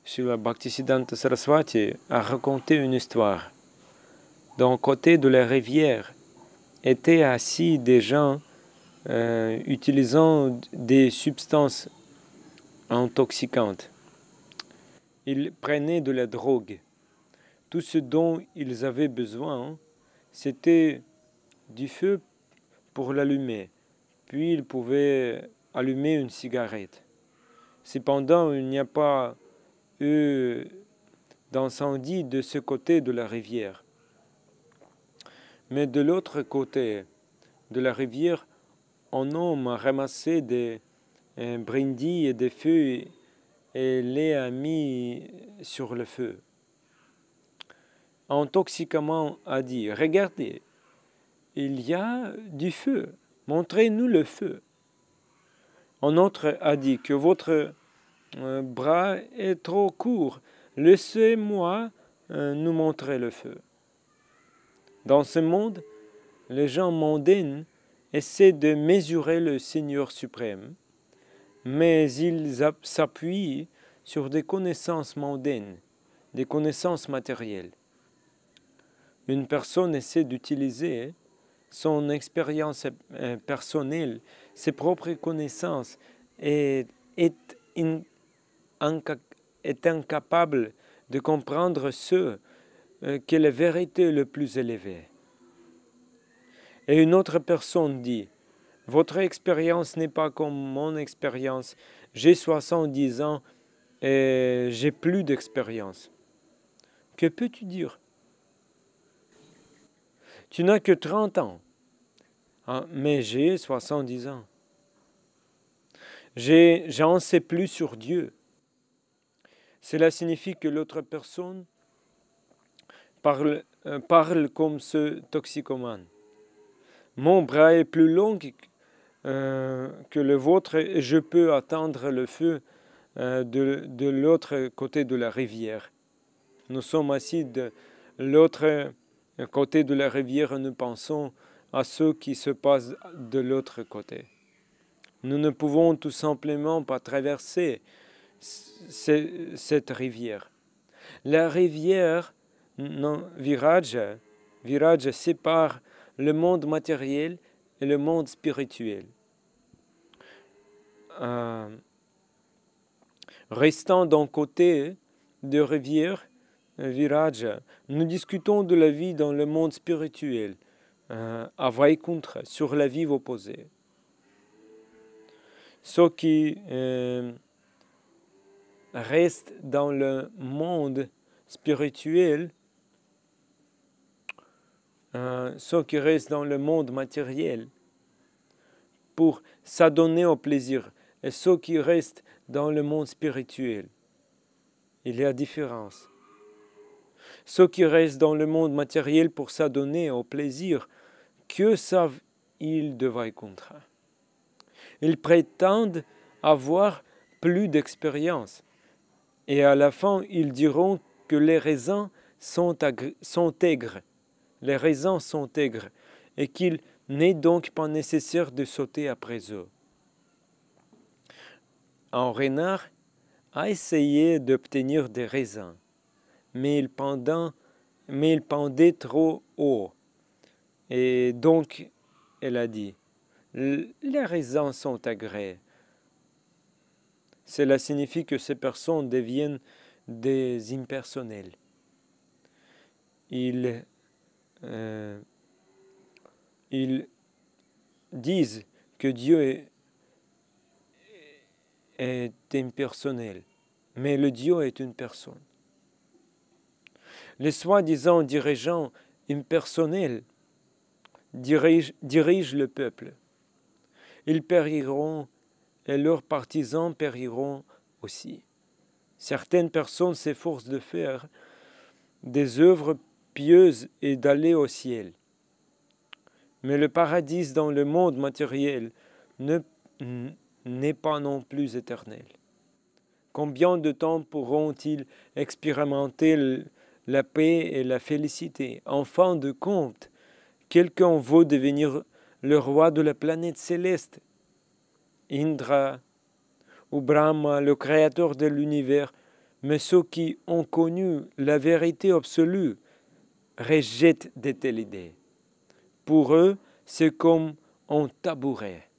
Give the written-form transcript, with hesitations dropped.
Srila Bhaktisiddhanta Saraswati a raconté une histoire. D'un côté de la rivière étaient assis des gens utilisant des substances intoxicantes. Ils prenaient de la drogue. Tout ce dont ils avaient besoin, c'était du feu pour l'allumer. Puis ils pouvaient allumer une cigarette. Cependant, il n'y a pas eu d'incendie de ce côté de la rivière. Mais de l'autre côté de la rivière, un homme a ramassé des brindilles et des feuilles et les a mis sur le feu. Un toxicomane a dit, « Regardez, il y a du feu, montrez-nous le feu. » Un autre a dit que votre bras est trop court, laissez-moi nous montrer le feu. Dans ce monde, les gens mondains essaient de mesurer le Seigneur suprême, mais ils s'appuient sur des connaissances mondaines, des connaissances matérielles. Une personne essaie d'utiliser son expérience personnelle, ses propres connaissances, et est incapable de comprendre ce qu'est la vérité le plus élevée. Et une autre personne dit, « Votre expérience n'est pas comme mon expérience. J'ai 70 ans et j'ai plus d'expérience. » Que peux-tu dire? Tu n'as que 30 ans, hein, mais j'ai 70 ans. J'en sais plus sur Dieu. Cela signifie que l'autre personne parle comme ce toxicomane. Mon bras est plus long que le vôtre et je peux atteindre le feu de l'autre côté de la rivière. Nous sommes assis de l'autre côté de la rivière et nous pensons à ce qui se passe de l'autre côté. Nous ne pouvons tout simplement pas traverser cette rivière. La rivière Viraja sépare le monde matériel et le monde spirituel. Restant d'un côté de rivière Viraja, nous discutons de la vie dans le monde spirituel, à Vaikuntha, sur la vie opposée. Ceux qui restent dans le monde spirituel, ceux qui restent dans le monde matériel pour s'adonner au plaisir, et ceux qui restent dans le monde spirituel. Il y a différence. Ceux qui restent dans le monde matériel pour s'adonner au plaisir, que savent-ils de Vaikuntha? Ils prétendent avoir plus d'expérience. Et à la fin, ils diront que les raisins sont aigres. Les raisins sont aigres. Et qu'il n'est donc pas nécessaire de sauter après eux. Un renard a essayé d'obtenir des raisins, mais il pendait trop haut. Et donc, elle a dit, « Les raisins sont aigres. » Cela signifie que ces personnes deviennent des impersonnels. Ils disent que Dieu est impersonnel, mais le Dieu est une personne. Les soi-disant dirigeants impersonnels dirigent le peuple. Ils périront et leurs partisans périront aussi. Certaines personnes s'efforcent de faire des œuvres pieuses et d'aller au ciel. Mais le paradis dans le monde matériel n'est pas non plus éternel. Combien de temps pourront-ils expérimenter la paix et la félicité? En fin de compte, quelqu'un veut devenir le roi de la planète céleste. Indra ou Brahma, le créateur de l'univers, Mais ceux qui ont connu la vérité absolue rejettent de telles idées. Pour eux, c'est comme un tabouret.